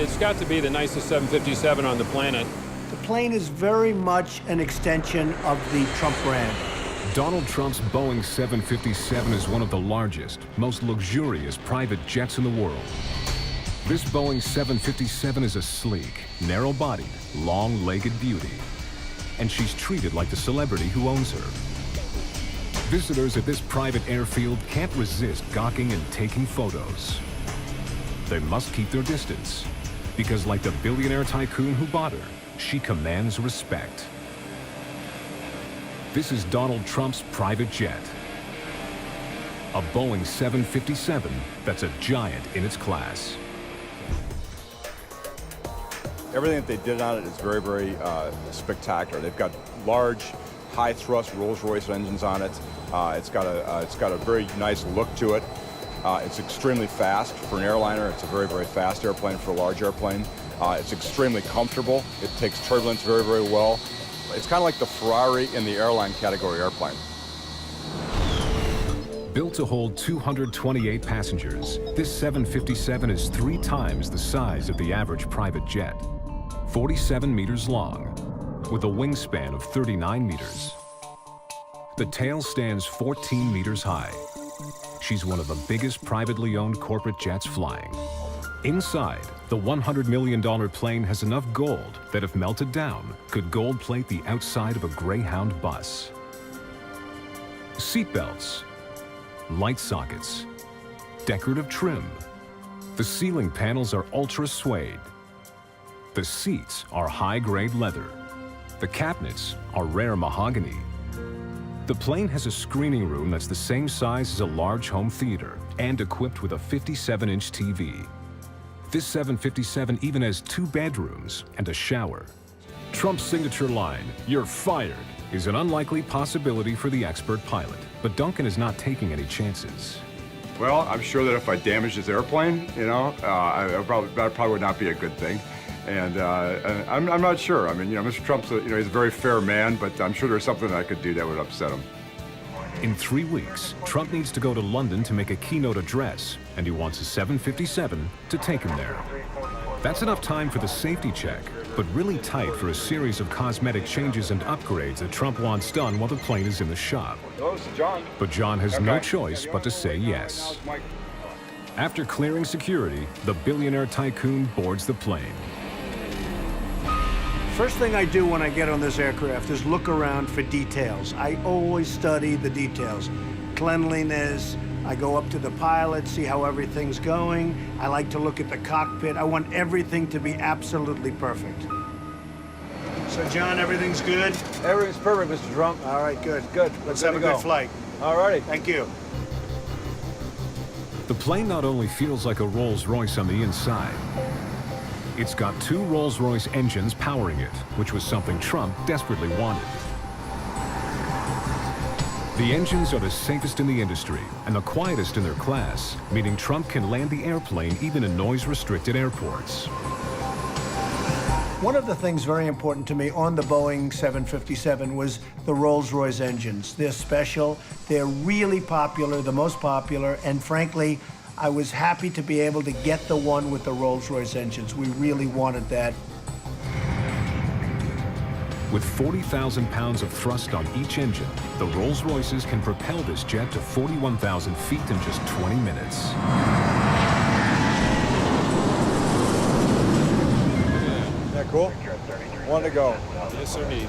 It's got to be the nicest 757 on the planet. The plane is very much an extension of the Trump brand. Donald Trump's Boeing 757 is one of the largest, most luxurious private jets in the world. This Boeing 757 is a sleek, narrow-bodied, long-legged beauty. And she's treated like the celebrity who owns her. Visitors at this private airfield can't resist gawking and taking photos. They must keep their distance, because like the billionaire tycoon who bought her, she commands respect. This is Donald Trump's private jet. A Boeing 757 that's a giant in its class. Everything that they did on it is very, very spectacular. They've got large, high-thrust Rolls-Royce engines on it. It's got a very nice look to it. It's extremely fast for an airliner. It's a very, very fast airplane for a large airplane. It's extremely comfortable. It takes turbulence very, very well. It's kind of like the Ferrari in the airline category airplane. Built to hold 228 passengers, this 757 is 3 times the size of the average private jet. 47 meters long, with a wingspan of 39 meters. The tail stands 14 meters high. She's one of the biggest privately owned corporate jets flying. Inside, the $100 million plane has enough gold that if melted down, could gold plate the outside of a Greyhound bus. Seatbelts, light sockets, decorative trim. The ceiling panels are ultra suede. The seats are high-grade leather. The cabinets are rare mahogany. The plane has a screening room that's the same size as a large home theater and equipped with a 57-inch TV. This 757 even has 2 bedrooms and a shower. Trump's signature line, "You're fired," is an unlikely possibility for the expert pilot, but Duncan is not taking any chances. Well, I'm sure that if I damaged his airplane, that probably would not be a good thing. And I'm not sure. I mean, Mr. Trump's, he's a very fair man, but I'm sure there's something I could do that would upset him. In 3 weeks, Trump needs to go to London to make a keynote address, and he wants a 757 to take him there. That's enough time for the safety check, but really tight for a series of cosmetic changes and upgrades that Trump wants done while the plane is in the shop. Hello, this is John. But John has no choice but to say yes. After clearing security, the billionaire tycoon boards the plane. First thing I do when I get on this aircraft is look around for details. I always study the details. Cleanliness, I go up to the pilot, see how everything's going. I like to look at the cockpit. I want everything to be absolutely perfect. So, John, everything's good? Everything's perfect, Mr. Trump. All right, good. Good. Let's have a good flight. All righty. Thank you. The plane not only feels like a Rolls-Royce on the inside, it's got 2 Rolls-Royce engines powering it, which was something Trump desperately wanted. The engines are the safest in the industry and the quietest in their class, meaning Trump can land the airplane even in noise-restricted airports. One of the things very important to me on the Boeing 757 was the Rolls-Royce engines. They're special, they're really popular, the most popular, and frankly, I was happy to be able to get the one with the Rolls-Royce engines. We really wanted that. With 40,000 pounds of thrust on each engine, the Rolls-Royces can propel this jet to 41,000 feet in just 20 minutes. Isn't that cool? One to go. Yes, sir, indeed.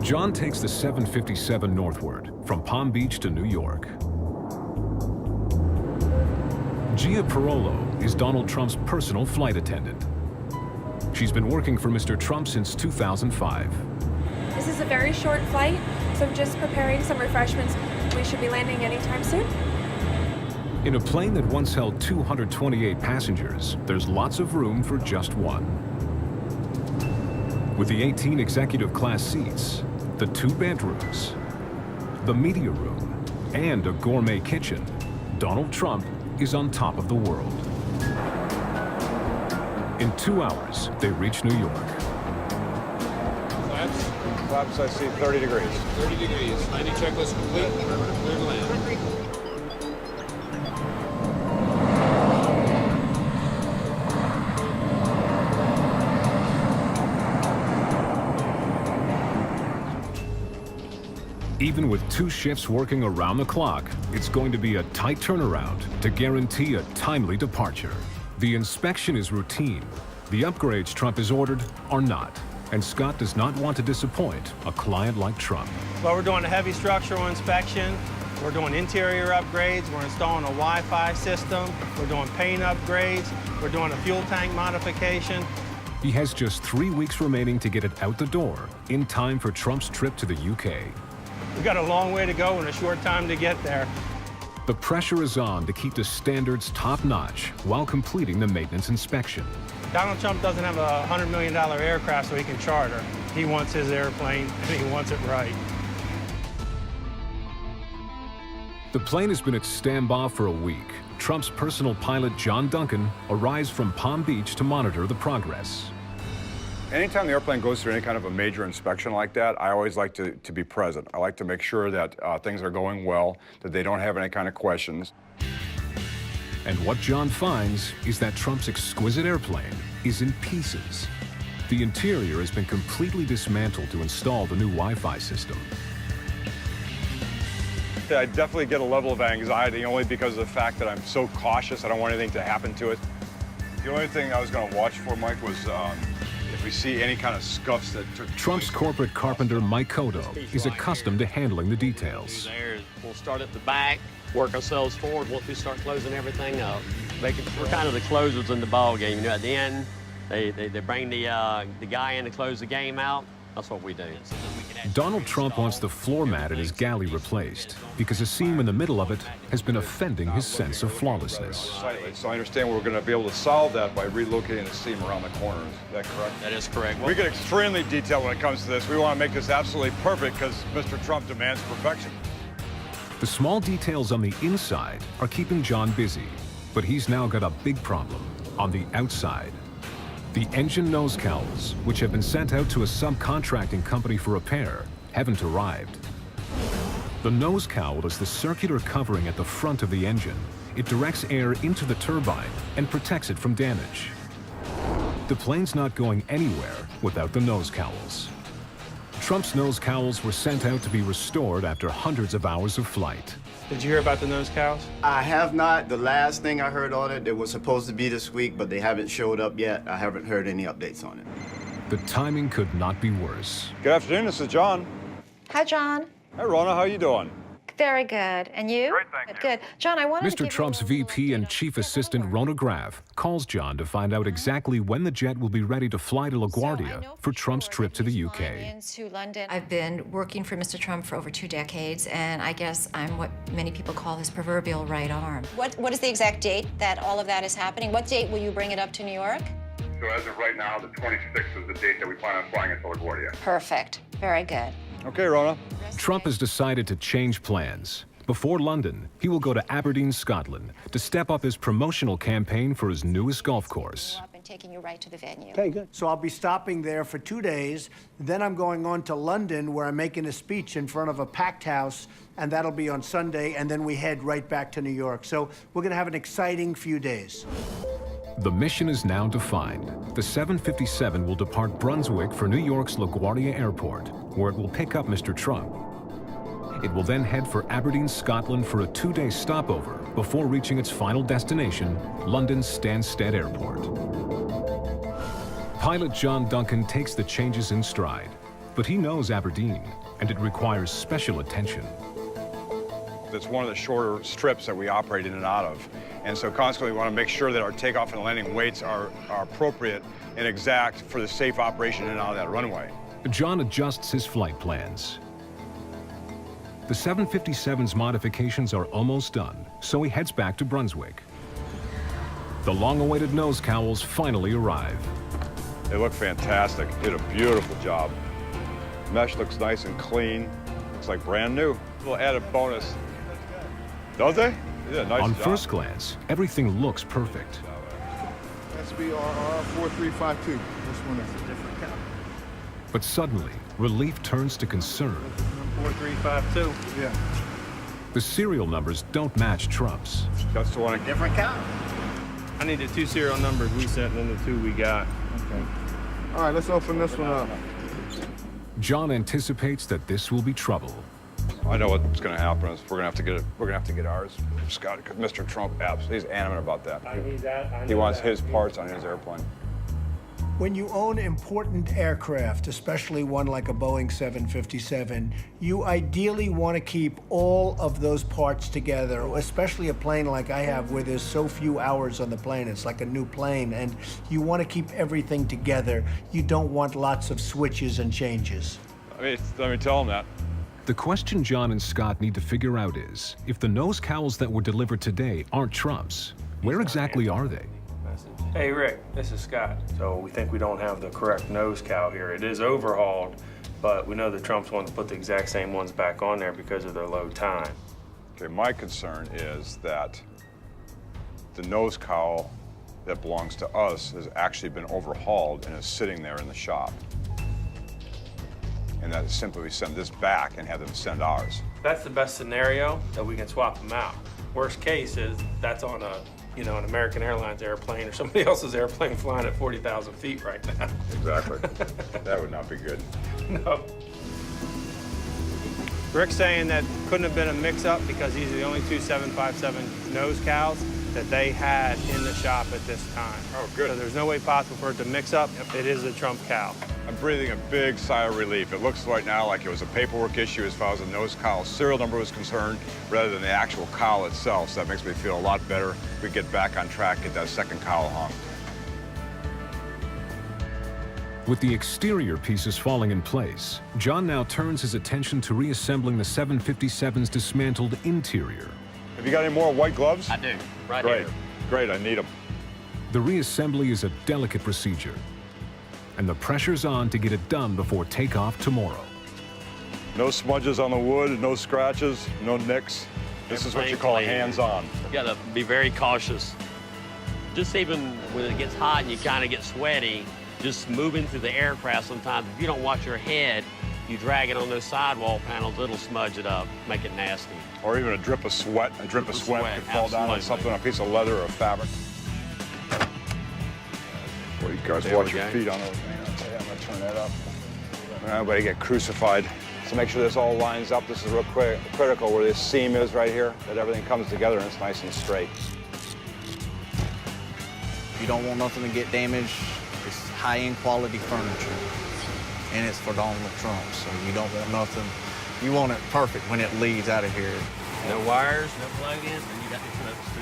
John takes the 757 northward, from Palm Beach to New York. Gia Parolo is Donald Trump's personal flight attendant. She's been working for Mr. Trump since 2005. This is a very short flight, so I'm just preparing some refreshments. We should be landing anytime soon. In a plane that once held 228 passengers, there's lots of room for just one. With the 18 executive class seats, the 2 bedrooms, the media room, and a gourmet kitchen, Donald Trump is on top of the world. In 2 hours, they reach New York. Flaps, Flaps, I see 30 degrees. 30 degrees. Landing checklist complete. Clear to land. Even with 2 shifts working around the clock, it's going to be a tight turnaround to guarantee a timely departure. The inspection is routine. The upgrades Trump has ordered are not. And Scott does not want to disappoint a client like Trump. Well, we're doing a heavy structural inspection. We're doing interior upgrades. We're installing a Wi-Fi system. We're doing paint upgrades. We're doing a fuel tank modification. He has just 3 weeks remaining to get it out the door in time for Trump's trip to the UK. We've got a long way to go and a short time to get there. The pressure is on to keep the standards top-notch while completing the maintenance inspection. Donald Trump doesn't have a $100 million aircraft so he can charter. He wants his airplane and he wants it right. The plane has been at standby for a week. Trump's personal pilot, John Duncan, arrives from Palm Beach to monitor the progress. Anytime the airplane goes through any kind of a major inspection like that, I always like to be present. I like to make sure that things are going well, that they don't have any kind of questions. And what John finds is that Trump's exquisite airplane is in pieces. The interior has been completely dismantled to install the new Wi-Fi system. I definitely get a level of anxiety only because of the fact that I'm so cautious. I don't want anything to happen to it. The only thing I was going to watch for, Mike, was if we see any kind of scuffs that took Trump's corporate carpenter, Mike Cotto, is accustomed to handling the details. We'll start at the back, work ourselves forward once we start closing everything up. We're kind of the closers in the ball game. You know, at the end, they bring the guy in to close the game out. That's what we do. Donald Trump wants the floor mat at his galley replaced because a seam in the middle of it has been offending his sense of flawlessness. So I understand we're going to be able to solve that by relocating the seam around the corners. Is that correct? That is correct. We get extremely detailed when it comes to this. We want to make this absolutely perfect because Mr. Trump demands perfection. The small details on the inside are keeping John busy, but he's now got a big problem on the outside. The engine nose cowls, which have been sent out to a subcontracting company for repair, haven't arrived. The nose cowl is the circular covering at the front of the engine. It directs air into the turbine and protects it from damage. The plane's not going anywhere without the nose cowls. Trump's nose cowls were sent out to be restored after hundreds of hours of flight. Did you hear about the nose cowls? I have not. The last thing I heard on it was supposed to be this week, but they haven't showed up yet. I haven't heard any updates on it. The timing could not be worse. Good afternoon, this is John. Hi, John. Hi, Rona, how you doing? Very good. And you? Great, thank you. Good. John, I wanted to give Mr. Trump's you a little, VP and Chief Assistant Rona Graff calls John to find out exactly when the jet will be ready to fly to LaGuardia for Trump's trip to the UK. Into London. I've been working for Mr. Trump for over 2 decades, and I guess I'm what many people call his proverbial right arm. What is the exact date that all of that is happening? What date will you bring it up to New York? So as of right now, the 26th is the date that we plan on flying into LaGuardia. Perfect. Very good. Okay, Rona. Trump has decided to change plans. Before London, he will go to Aberdeen, Scotland, to step up his promotional campaign for his newest golf course. Up and taking you right to the venue. Okay, good. So I'll be stopping there for 2 days. Then I'm going on to London, where I'm making a speech in front of a packed house, and that'll be on Sunday, and then we head right back to New York. So we're going to have an exciting few days. The mission is now defined. The 757 will depart Brunswick for New York's LaGuardia Airport, where it will pick up Mr. Trump. It will then head for Aberdeen, Scotland for a 2-day stopover before reaching its final destination, London's Stansted Airport. Pilot John Duncan takes the changes in stride, but he knows Aberdeen, and it requires special attention. It's one of the shorter strips that we operate in and out of. And so constantly we want to make sure that our takeoff and landing weights are appropriate and exact for the safe operation in and out of that runway. John adjusts his flight plans. The 757's modifications are almost done, so he heads back to Brunswick. The long-awaited nose cowls finally arrive. They look fantastic. Did a beautiful job. Mesh looks nice and clean. Looks like brand new. A little added bonus. Does they? They did a nice On job. first glance, everything looks perfect. SBRR 4352. This one is a different count. But suddenly, relief turns to concern. 4352. Yeah. The serial numbers don't match Trump's. That's the one. Different count. I need the 2 serial numbers we sent and then the 2 we got. Okay. All right, let's open this one up. John anticipates that this will be trouble. I know what's going to happen is we're going to have to get ours, Scott, because Mr. Trump he's adamant about that. I need that. He wants his parts on his airplane. When you own important aircraft, especially one like a Boeing 757, you ideally want to keep all of those parts together, especially a plane like I have where there's so few hours on the plane. It's like a new plane, and you want to keep everything together. You don't want lots of switches and changes. Let me tell him that. The question John and Scott need to figure out is, if the nose cowls that were delivered today aren't Trump's, where exactly are they? Hey Rick, this is Scott. So we think we don't have the correct nose cowl here. It is overhauled, but we know the Trumps want to put the exact same ones back on there because of their low time. Okay, my concern is that the nose cowl that belongs to us has actually been overhauled and is sitting there in the shop. And that is simply we send this back and have them send ours. That's the best scenario, that we can swap them out. Worst case is that's on a, an American Airlines airplane or somebody else's airplane flying at 40,000 feet right now. Exactly. That would not be good. No. Rick's saying that couldn't have been a mix-up because these are the only two 757 nose cowls that they had in the shop at this time. Oh, good. So there's no way possible for it to mix up. It is a Trump cowl. I'm breathing a big sigh of relief. It looks right now like it was a paperwork issue as far as the nose cowl serial number was concerned, rather than the actual cowl itself. So that makes me feel a lot better. We get back on track, get that second cowl hung. With the exterior pieces falling in place, John now turns his attention to reassembling the 757's dismantled interior. Have you got any more white gloves? I do, right Great. here. Great, I need them. The reassembly is a delicate procedure, and the pressure's on to get it done before takeoff tomorrow. No smudges on the wood, no scratches, no nicks. This is what you call hands-on. You gotta be very cautious. Just even when it gets hot and you kind of get sweaty, just moving through the aircraft sometimes, if you don't watch your head, you drag it on those sidewall panels, it'll smudge it up, make it nasty. Or even a drip of sweat. A drip of sweat could fall down on something, on a piece of leather or fabric. Well, you guys watch your feet on those. I'll tell you, I'm gonna turn that up. Everybody get crucified. So make sure this all lines up. This is real critical where this seam is right here, that everything comes together and it's nice and straight. You don't want nothing to get damaged. It's high-end quality furniture, and it's for Donald Trump, so you don't want nothing. You want it perfect when it leaves out of here. No wires, no plug-ins, and you got your clips too.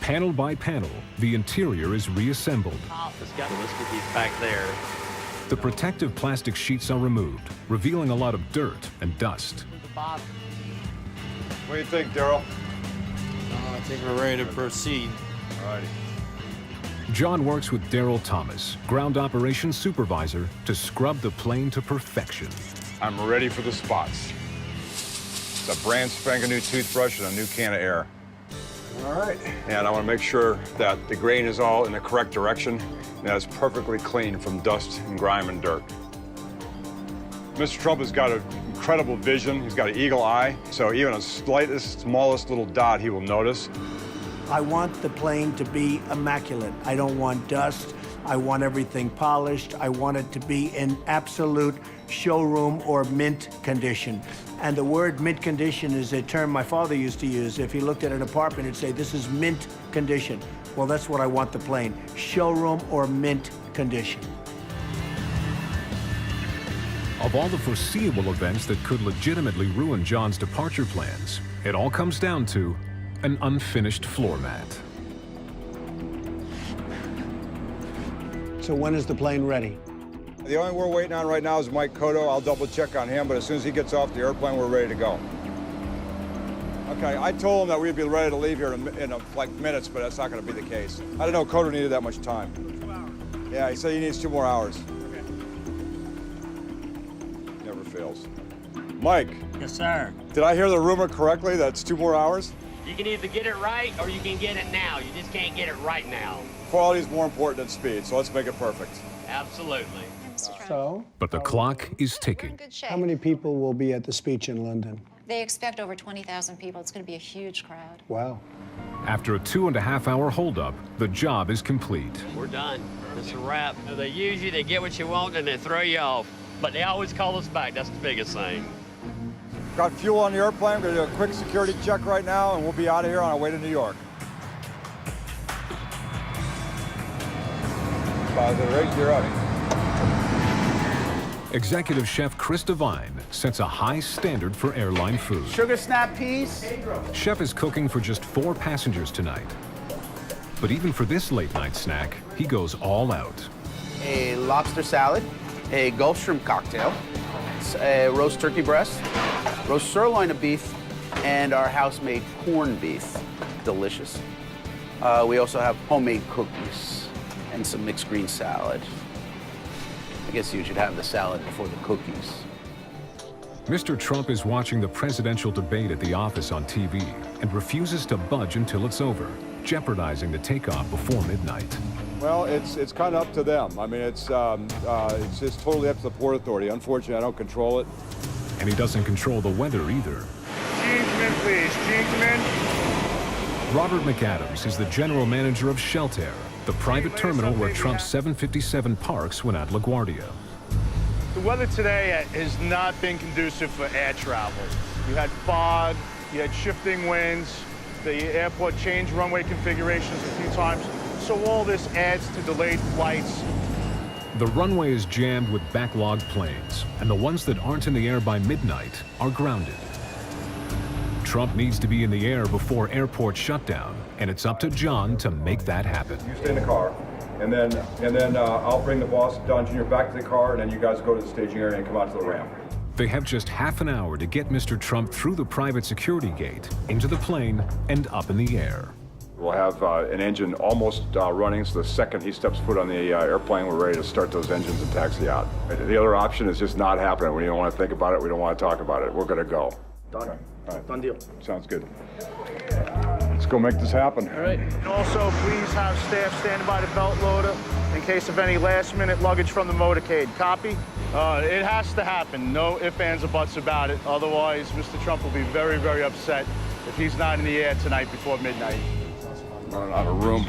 Panel by panel, the interior is reassembled. Let's get these back there. The protective plastic sheets are removed, revealing a lot of dirt and dust. What do you think, Daryl? I think we're ready to proceed. All righty. John works with Daryl Thomas, ground operations supervisor, to scrub the plane to perfection. I'm ready for the spots. It's a brand spanking new toothbrush and a new can of air. All right. And I want to make sure that the grain is all in the correct direction and that it's perfectly clean from dust and grime and dirt. Mr. Trump has got an incredible vision. He's got an eagle eye, so even a smallest little dot he will notice. I want the plane to be immaculate. I don't want dust. I want everything polished. I want it to be in absolute showroom or mint condition. And the word mint condition is a term my father used to use. If he looked at an apartment, he'd say, this is mint condition. Well, that's what I want the plane, showroom or mint condition. Of all the foreseeable events that could legitimately ruin John's departure plans, it all comes down to an unfinished floor mat. So when is the plane ready? The only we're waiting on right now is Mike Cotto. I'll double check on him, but as soon as he gets off the airplane, we're ready to go. Okay, I told him that we'd be ready to leave here in like minutes, but that's not going to be the case. I didn't know Cotto needed that much time. 2 hours. Yeah, he said he needs 2 more hours. Okay. Never fails. Mike. Yes, sir. Did I hear the rumor correctly that it's 2 more hours? You can either get it right or you can get it now. You just can't get it right now. Quality is more important than speed, so let's make it perfect. Absolutely. So? But the clock is ticking. Good shape. How many people will be at the speech in London? They expect over 20,000 people. It's going to be a huge crowd. Wow. After a 2.5-hour holdup, the job is complete. We're done. It's a wrap. They use you, they get what you want, and they throw you off. But they always call us back. That's the biggest thing. Got fuel on the airplane. We're going to do a quick security check right now, and we'll be out of here on our way to New York. Rick, you're up. Executive Chef Chris Devine sets a high standard for airline food. Sugar snap peas. Chef is cooking for just 4 passengers tonight. But even for this late-night snack, he goes all out. A lobster salad, a Gulf shrimp cocktail, a roast turkey breast, roast sirloin of beef, and our house-made corned beef. Delicious. We also have homemade cookies and some mixed green salad. I guess you should have the salad before the cookies. Mr. Trump is watching the presidential debate at the office on TV and refuses to budge until it's over, jeopardizing the takeoff before midnight. Well, it's kind of up to them. I mean, it's just totally up to the Port Authority. Unfortunately, I don't control it. And he doesn't control the weather either. Gentlemen, please. Gentlemen. Robert McAdams is the general manager of Sheltair, the private terminal where Trump's 757 parks when at LaGuardia. The weather today has not been conducive for air travel. You had fog, you had shifting winds, the airport changed runway configurations a few times, so all this adds to delayed flights. The runway is jammed with backlogged planes, and the ones that aren't in the air by midnight are grounded. Trump needs to be in the air before airport shutdown, and it's up to John to make that happen. You stay in the car, and then I'll bring the boss, Don Jr., back to the car, and then you guys go to the staging area and come out to the ramp. They have just half an hour to get Mr. Trump through the private security gate, into the plane, and up in the air. We'll have an engine almost running, so the second he steps foot on the airplane, we're ready to start those engines and taxi out. The other option is just not happening. We don't want to think about it. We don't want to talk about it. We're going to go. Done. Okay. All right. Done deal. Sounds good. Let's go make this happen. All right. And also, please have staff standing by the belt loader in case of any last-minute luggage from the motorcade. Copy? It has to happen. No ifs, ands, or buts about it. Otherwise, Mr. Trump will be very, very upset if he's not in the air tonight before midnight. Running out of room.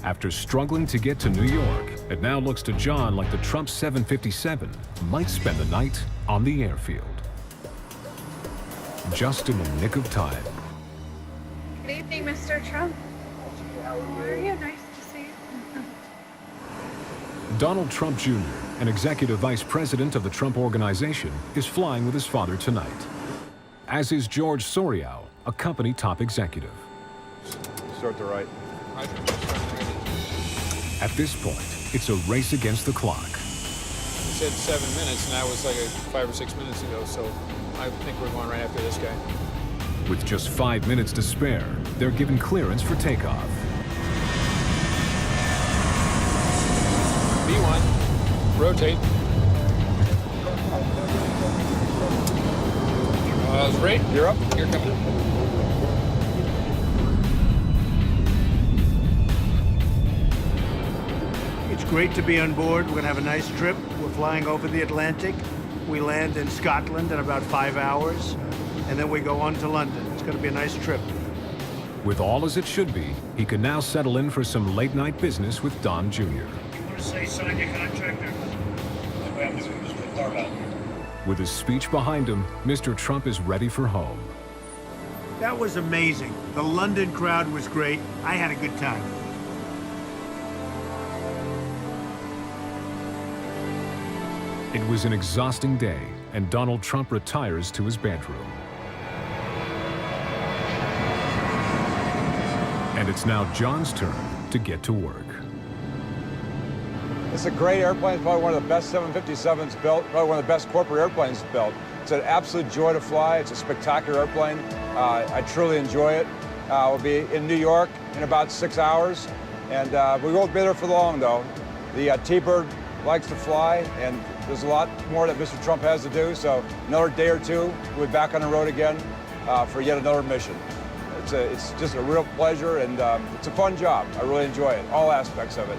After struggling to get to New York, it now looks to John like the Trump 757 might spend the night on the airfield. Just in the nick of time. Good evening, Mr. Trump. How are you? Nice to see you. Donald Trump Jr., an executive vice president of the Trump Organization, is flying with his father tonight, as is George Soriano, a company top executive. Start to right. At this point, it's a race against the clock. He said 7 minutes, and that was like 5 or 6 minutes ago, so I think we're going right after this guy. With just 5 minutes to spare, they're given clearance for takeoff. B1, rotate. Right. You're up. You're coming. It's great to be on board. We're going to have a nice trip. We're flying over the Atlantic. We land in Scotland in about 5 hours, and then we go on to London. It's going to be a nice trip. With all as it should be, he can now settle in for some late-night business with Don Jr. You want to say sign your contract or we have to just put Darb out? With his speech behind him, Mr. Trump is ready for home. That was amazing. The London crowd was great. I had a good time. It was an exhausting day, and Donald Trump retires to his bedroom. And it's now John's turn to get to work. It's a great airplane. It's probably one of the best 757s built, probably one of the best corporate airplanes built. It's an absolute joy to fly. It's a spectacular airplane. I truly enjoy it. We'll be in New York in about 6 hours, and we won't be there for long, though. The T-Bird likes to fly, and there's a lot more that Mr. Trump has to do, so another day or two, we'll be back on the road again for yet another mission. It's just a real pleasure, and it's a fun job. I really enjoy it, all aspects of it.